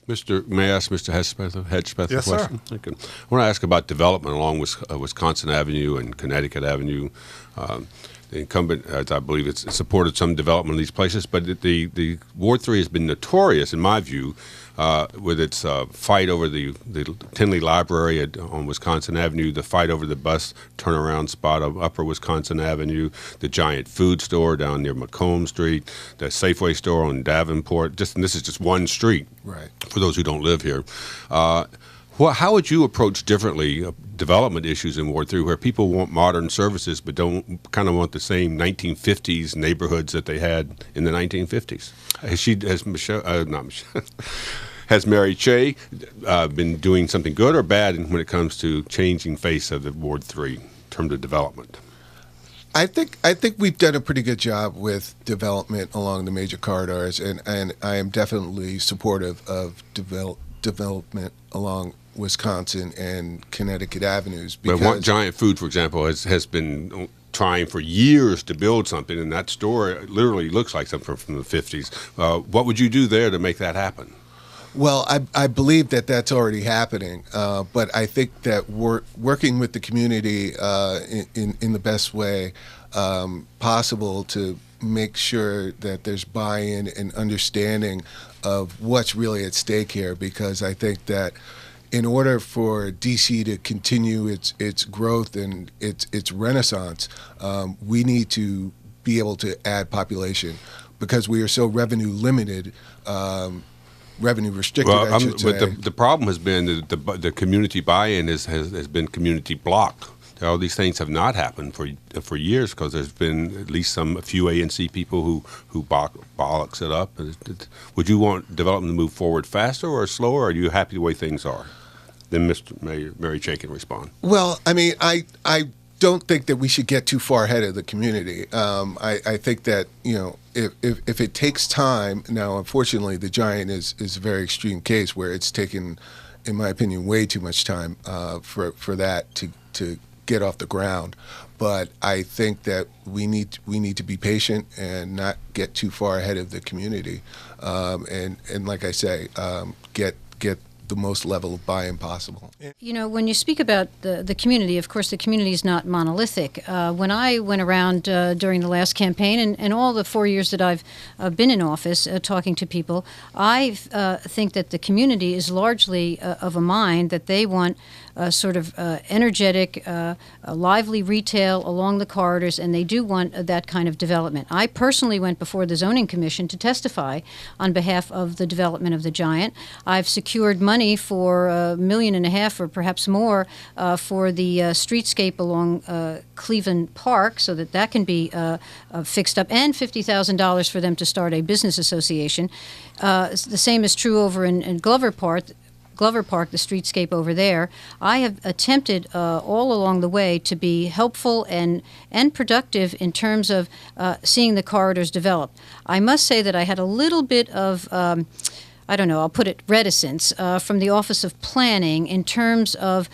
May I ask Mr. Hedgepath Yes, a question? sir. Okay. I want to ask about development along Wisconsin Avenue and Connecticut Avenue. The incumbent, I believe, it's supported some development in these places, but the Ward 3 has been notorious, in my view, with its fight over the Tinley Library on Wisconsin Avenue, the fight over the bus turnaround spot of Upper Wisconsin Avenue, the giant food store down near Macomb Street, the Safeway store on Davenport. And this is just one street, right, for those who don't live here. How would you approach differently development issues in Ward 3 where people want modern services but don't kind of want the same 1950s neighborhoods that they had in the 1950s? Has Mary Cheh been doing something good or bad when it comes to changing face of the Ward 3 in terms of development? I think we've done a pretty good job with development along the major corridors, and I am definitely supportive of development along Wisconsin and Connecticut avenues. But One Giant Food, for example, has been trying for years to build something, and that store literally looks like something from the 50s. What would you do there to make that happen? Well, I believe that that's already happening, but I think that working with the community in the best way possible to make sure that there's buy-in and understanding of what's really at stake here, because I think that in order for DC to continue its growth and its renaissance, we need to be able to add population because we are so revenue limited. Revenue restricted, I should say. But the problem has been that the community buy-in has been community blocked. All these things have not happened for years because there's been at least a few ANC people who bollocks it up. Would you want development to move forward faster or slower, or are you happy the way things are? Then Mary Cheh can respond. Well, I mean, I don't think that we should get too far ahead of the community. I think that, if it takes time, now unfortunately the Giant is a very extreme case where it's taken, in my opinion, way too much time for that to get off the ground. But I think that we need to be patient and not get too far ahead of the community, and like I say, get the most level of buy-in possible. When you speak about the community, of course, the community is not monolithic. When I went around during the last campaign and all the 4 years that I've been in office talking to people, I think that the community is largely of a mind that they want energetic, lively retail along the corridors, and they do want that kind of development. I personally went before the Zoning Commission to testify on behalf of the development of the Giant. I've secured money for $1.5 million or perhaps more for the streetscape along Cleveland Park so that can be fixed up, and $50,000 for them to start a business association. The same is true over in Glover Park, the streetscape over there. I have attempted all along the way to be helpful and productive in terms of seeing the corridors develop. I must say that I had a little bit of I'll put it reticence from the Office of Planning in terms of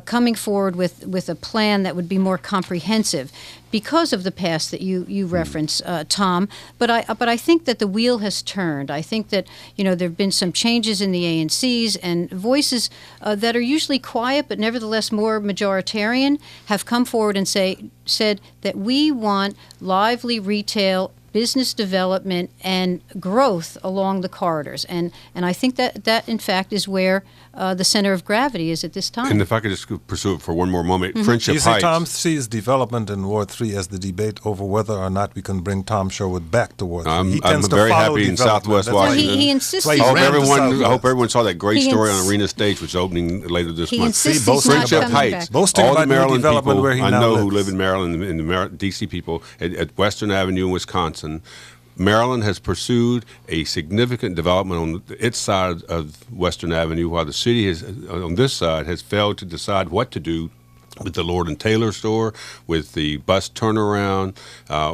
coming forward with a plan that would be more comprehensive because of the past that you reference, Tom. But I think that the wheel has turned. I think that there have been some changes in the ANCs, and voices that are usually quiet but nevertheless more majoritarian have come forward and said that we want lively retail, business development, and growth along the corridors. And I think that in fact is where the center of gravity is at this time. And if I could just pursue it for one more moment, Friendship Heights. Tom sees development in Ward 3 as the debate over whether or not we can bring Tom Sherwood back to Ward 3. I'm very happy in Southwest Washington. He insists. I hope everyone saw that great story on Arena Stage, which is opening later this month. Friendship Heights. All the Maryland people I know who live in Maryland, and the D.C. people at Western Avenue in Wisconsin. Maryland has pursued a significant development on its side of Western Avenue, while the city on this side has failed to decide what to do with the Lord and Taylor store, with the bus turnaround,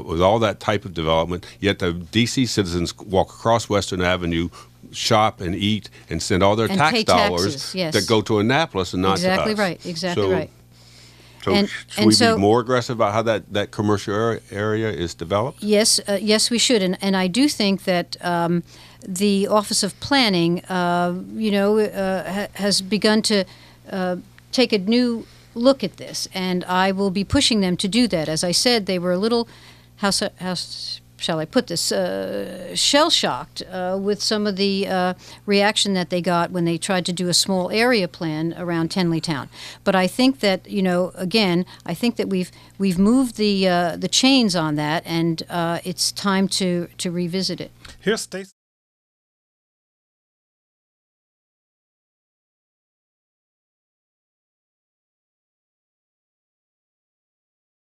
with all that type of development. Yet the D.C. citizens walk across Western Avenue, shop and eat, and send all their tax dollars that go to Annapolis and not to us. Exactly right. So should we be more aggressive about how that commercial area is developed? Yes, yes, we should. And I do think that the Office of Planning, has begun to take a new look at this, and I will be pushing them to do that. As I said, they were a little, how shall I put this, shell-shocked with some of the reaction that they got when they tried to do a small area plan around Tenleytown. But I think that, again, I think that we've moved the chains on that, and it's time to revisit it. Here's Stacey.